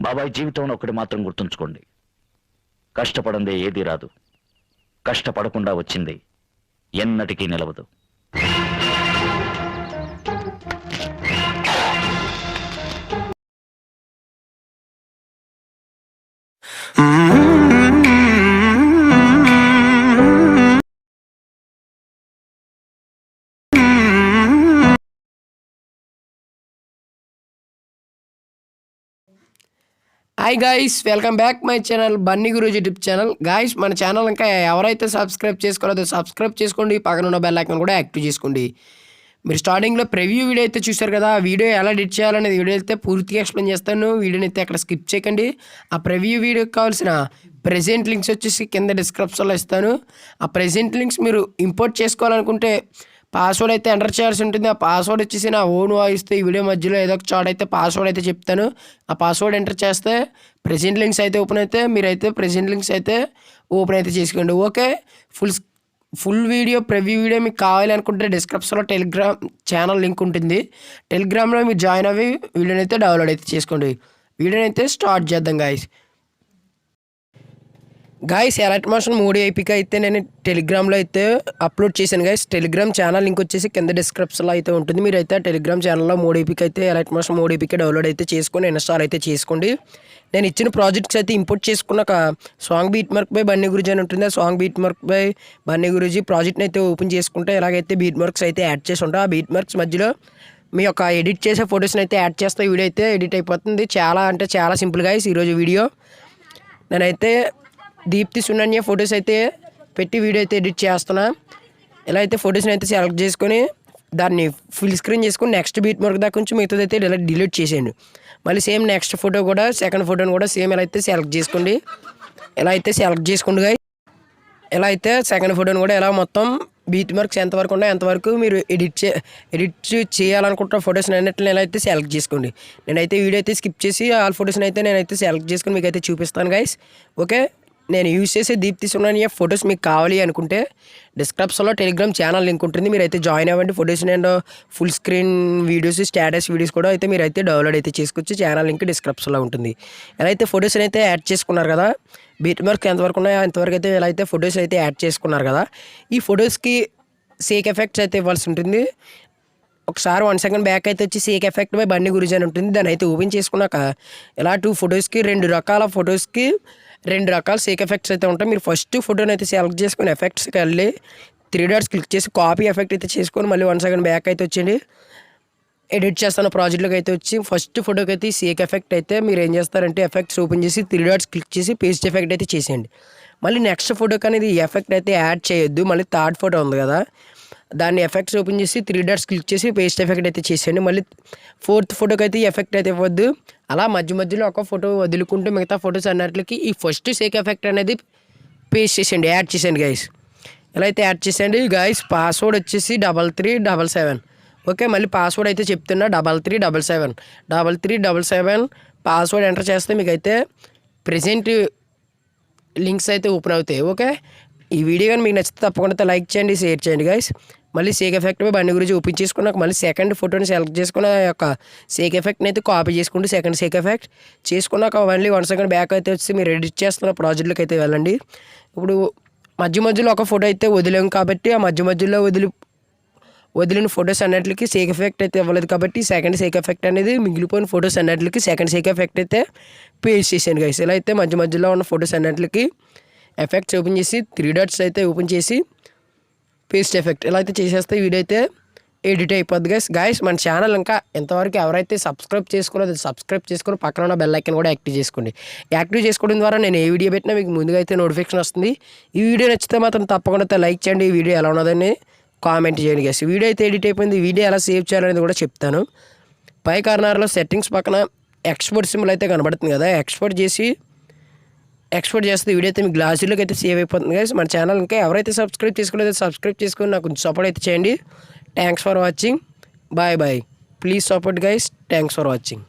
బాబాయ్ జీవితంలో ఒకటి మాత్రం గుర్తుంచుకోండి, కష్టపడందే ఏదీ రాదు, కష్టపడకుండా వచ్చింది ఎన్నటికీ నిలవదు. Hi guys, welcome back my channel Bunny Guruji YouTube channel. Guys, మన ఛానల్ ఇంకా ఎవరైతే సబ్స్క్రైబ్ చేసుకోలేదో సబ్స్క్రైబ్ చేసుకోండి, పక్కన ఉన్న బెల్ ఐకాన్ కూడా యాక్టివ్ చేసుకోండి. మీరు స్టార్టింగ్లో ప్రివ్యూ వీడియో అయితే చూసారు కదా, ఆ వీడియో ఎలా ఎడిట్ చేయాలనేది వీడియో అయితే పూర్తిగా ఎక్స్ప్లెయిన్ చేస్తాను. వీడియోని అయితే అక్కడ స్కిప్ చేయకండి. ఆ ప్రివ్యూ వీడియోకి కావాల్సిన ప్రెజెంట్ లింక్స్ వచ్చేసి కింద డిస్క్రిప్షన్లో ఇస్తాను. ఆ ప్రెజెంట్ లింక్స్ మీరు ఇంపోర్ట్ చేసుకోవాలనుకుంటే పాస్వర్డ్ అయితే ఎంటర్ చేయాల్సి ఉంటుంది. ఆ పాస్వర్డ్ వచ్చేసి నా ఓన్ వాయిస్తో ఈ వీడియో మధ్యలో ఏదో ఒక చోట అయితే పాస్వర్డ్ అయితే చెప్తాను. ఆ పాస్వర్డ్ ఎంటర్ చేస్తే ప్రెజెంట్ లింక్స్ అయితే ఓపెన్ అయితే మీరైతే ప్రెజెంట్ లింక్స్ అయితే ఓపెన్ అయితే చేసుకోండి. Okay, full video preview video మీకు కావాలి అనుకుంటే డిస్క్రిప్షన్లో టెలిగ్రామ్ ఛానల్ లింక్ ఉంటుంది. టెలిగ్రామ్లో మీరు జాయిన్ అవ్వి వీడియోని అయితే డౌన్లోడ్ అయితే చేసుకోండి. వీడియోని అయితే స్టార్ట్ చేద్దాం గాయస్. అలైట్మోషన్ 3 ఏపీకి అయితే నేను టెలిగ్రామ్లో అయితే అప్లోడ్ చేశాను గాయస్. టెలిగ్రామ్ ఛానల్ లింక్ వచ్చేసి కింద డిస్క్రిప్షన్లో అయితే ఉంటుంది. మీరు అయితే టెలిగ్రామ్ ఛానల్లో 3 ఏపీకి అయితే అలైట్మోషన్ 3 ఏపీకి డౌన్లోడ్ అయితే చేసుకొని ఇన్స్టాల్ అయితే చేసుకోండి. నేను ఇచ్చిన ప్రాజెక్ట్స్ అయితే ఇంపోర్ట్ చేసుకున్నాక song beat mark by Bunny Guruji అని ఉంటుంది. ఆ song beat mark by Bunny Guruji ప్రాజెక్ట్ని అయితే ఓపెన్ చేసుకుంటే ఎలాగైతే బీట్ మార్క్స్ అయితే యాడ్ చేసి ఉంటాయి. ఆ బీట్ మార్క్స్ మధ్యలో మీ యొక్క ఎడిట్ చేసే ఫొటోస్ని అయితే యాడ్ చేస్తే వీడియో అయితే ఎడిట్ అయిపోతుంది. చాలా అంటే చాలా సింపుల్ గాయస్. ఈరోజు వీడియో నేనైతే దీప్తి సునన్య ఫొటోస్ అయితే పెట్టి వీడియో అయితే ఎడిట్ చేస్తున్నా. ఎలా అయితే ఫొటోస్ని అయితే సెలెక్ట్ చేసుకొని దాన్ని ఫుల్ స్క్రీన్ చేసుకొని నెక్స్ట్ బీట్ మార్క్ దాకా కొంచెం మిగతాది అయితే డిలీట్ చేసేయండి. మళ్ళీ సేమ్ నెక్స్ట్ ఫోటో కూడా సెకండ్ ఫోటోని కూడా సేమ్ ఎలా అయితే సెలెక్ట్ చేసుకోండి. ఎలా అయితే సెలెక్ట్ చేసుకోండి గాయస్. ఎలా అయితే సెకండ్ ఫోటోని కూడా ఎలా మొత్తం బీట్ మార్క్స్ ఎంతవరకు ఉన్నాయో ఎంతవరకు మీరు ఎడిట్ చేయాలనుకుంటున్న ఫొటోస్ని అన్నింటిని ఎలా అయితే సెలెక్ట్ చేసుకోండి. నేనైతే వీడియో అయితే స్కిప్ చేసి ఆల్ ఫొటోస్ని అయితే నేనైతే సెలెక్ట్ చేసుకొని మీకు అయితే చూపిస్తాను గాయస్. ఓకే, నేను యూజ్ చేసే దీప్తి సునన్య ఫొటోస్ మీకు కావాలి అనుకుంటే డిస్క్రిప్షన్లో టెలిగ్రామ్ ఛానల్ లింక్ ఉంటుంది. మీరు అయితే జాయిన్ అవ్వండి. Photos and full screen videos, status videos కూడా అయితే మీరు అయితే డౌన్లోడ్ అయితే చేసుకోవచ్చు. ఛానల్ లింక్ డిస్క్రిప్షన్లో ఉంటుంది. ఎలా అయితే ఫొటోస్ని అయితే యాడ్ చేసుకున్నారు కదా, బీట్ మార్క్ ఎంతవరకు ఉన్నాయో అంతవరకు అయితే ఎలా అయితే ఫొటోస్ అయితే యాడ్ చేసుకున్నారు కదా, ఈ ఫొటోస్కి సేక్ ఎఫెక్ట్స్ అయితే ఇవ్వాల్సి ఉంటుంది. ఒకసారి 1 సెకండ్ బ్యాక్ అయితే వచ్చి sake effect by Bunny Guruji అని ఉంటుంది. దాన్ని అయితే ఓపెన్ చేసుకున్నాక ఇలా 2 ఫొటోస్కి 2 రకాల ఫొటోస్కి 2 రకాల సేక్ ఎఫెక్ట్స్ అయితే ఉంటాయి. మీరు ఫస్ట్ ఫోటోని అయితే సెలెక్ట్ చేసుకొని ఎఫెక్ట్స్కి వెళ్ళి 3 డాట్స్ క్లిక్ చేసి కాపీ ఎఫెక్ట్ అయితే చేసుకొని మళ్ళీ 1 సెకండ్ బ్యాక్ అయితే వచ్చేయండి. ఎడిట్ చేస్తాను ప్రాజెక్ట్లోకి అయితే వచ్చి ఫస్ట్ ఫోటోకి అయితే సేక్ ఎఫెక్ట్ అయితే మీరు ఏం చేస్తారంటే ఎఫెక్ట్స్ ఓపెన్ చేసి 3 డాట్స్ క్లిక్ చేసి పేస్ట్ ఎఫెక్ట్ అయితే చేసేయండి. మళ్ళీ నెక్స్ట్ ఫోటోకి అనేది ఈ ఎఫెక్ట్ అయితే యాడ్ చేయొద్దు. మళ్ళీ థర్డ్ ఫోటో ఉంది కదా, దాన్ని ఎఫెక్ట్స్ ఓపెన్ చేసి 3 డాట్స్ క్లిక్ చేసి పేస్ట్ ఎఫెక్ట్ అయితే చేసేయండి. మళ్ళీ 4th ఫోటోకి అయితే ఈ ఎఫెక్ట్ అయితే ఇవ్వద్దు. అలా మధ్యలో ఒక ఫోటో వదులుకుంటూ మిగతా ఫొటోస్ అన్నిటికి ఈ ఫస్ట్ సేక్ ఎఫెక్ట్ అనేది పేస్ట్ చేసేయండి, యాడ్ చేసేయండి గైస్. ఎలా అయితే యాడ్ చేసేయండి గైస్. పాస్వర్డ్ వచ్చేసి 3377. ఓకే, మళ్ళీ పాస్వర్డ్ అయితే చెప్తున్నా 3377 పాస్వర్డ్ ఎంటర్ చేస్తే మీకు అయితే ప్రెజెంట్ లింక్స్ అయితే ఓపెన్ అవుతాయి. ఓకే, ఈ వీడియో కానీ మీకు నచ్చితే తప్పకుండా లైక్ చేయండి, షేర్ చేయండి గైస్. మళ్ళీ సేక్ ఎఫెక్ట్ బన్నీ గురించి ఓపెన్ చేసుకున్నాక మళ్ళీ సెకండ్ ఫోటోని సెలెక్ట్ చేసుకున్న యొక్క సేక్ ఎఫెక్ట్ని అయితే కాపీ చేసుకుంటూ సెకండ్ సేక్ ఎఫెక్ట్ చేసుకున్నాక మళ్ళీ 1 సెకండ్ బ్యాక్ అయితే వచ్చి మీరు ఎడిట్ చేస్తున్న ప్రాజెక్ట్లోకి అయితే వెళ్ళండి. ఇప్పుడు మధ్యలో ఒక ఫోటో అయితే వదిలేము కాబట్టి ఆ మధ్యలో వదిలిన ఫొటోస్ అన్నిటికి సేక్ ఎఫెక్ట్ అయితే ఇవ్వలేదు కాబట్టి సెకండ్ సేక్ ఎఫెక్ట్ అనేది మిగిలిపోయిన ఫొటోస్ అన్నిటికి సెకండ్ సేక్ ఎఫెక్ట్ అయితే పేస్ట్ చేసాను గైస్. ఇలా అయితే మధ్యలో ఉన్న ఫొటోస్ అన్నిటికి ఎఫెక్ట్స్ ఓపెన్ చేసి 3 డాట్స్ అయితే ఓపెన్ చేసి పేస్ట్ ఎఫెక్ట్ ఇలా అయితే చేసేస్తే వీడియో అయితే ఎడిట్ అయిపోద్ది గాయస్. మన ఛానల్ ఇంకా ఎంతవరకు ఎవరైతే సబ్స్క్రైబ్ చేసుకోలేదో సబ్స్క్రైబ్ చేసుకొని పక్కన ఉన్న బెల్ ఐకాన్ కూడా యాక్టివ్ చేసుకోండి. యాక్టివ్ చేసుకోవడం ద్వారా నేను ఏ వీడియో పెట్టినా మీకు ముందుగా అయితే నోటిఫికేషన్ వస్తుంది. ఈ వీడియో నచ్చితే మాత్రం తప్పకుండా లైక్ చేయండి. ఈ వీడియో ఎలా ఉన్నదని కామెంట్ చేయండి గైస్. వీడియో అయితే ఎడిట్ అయిపోయింది. వీడియో ఎలా సేవ్ చేయాలనేది కూడా చెప్తాను. పై కార్నర్లో సెట్టింగ్స్ పక్కన ఎక్స్పోర్ట్ సింబల్ అయితే కనబడుతుంది కదా, ఎక్స్పోర్ట్ చేస్తే వీడియో అయితే మీ గ్లాసులోకి అయితే సేవ్ అయిపోతుంది గైస్. మన ఛానల్ ఇంకా ఎవరైతే సబ్స్క్రైబ్ చేసుకోలేదో సబ్స్క్రైబ్ చేసుకొని నాకు కొంచెం సపోర్ట్ అయితే చేయండి. Thanks for watching. Bye. Please support guys. Thanks for watching.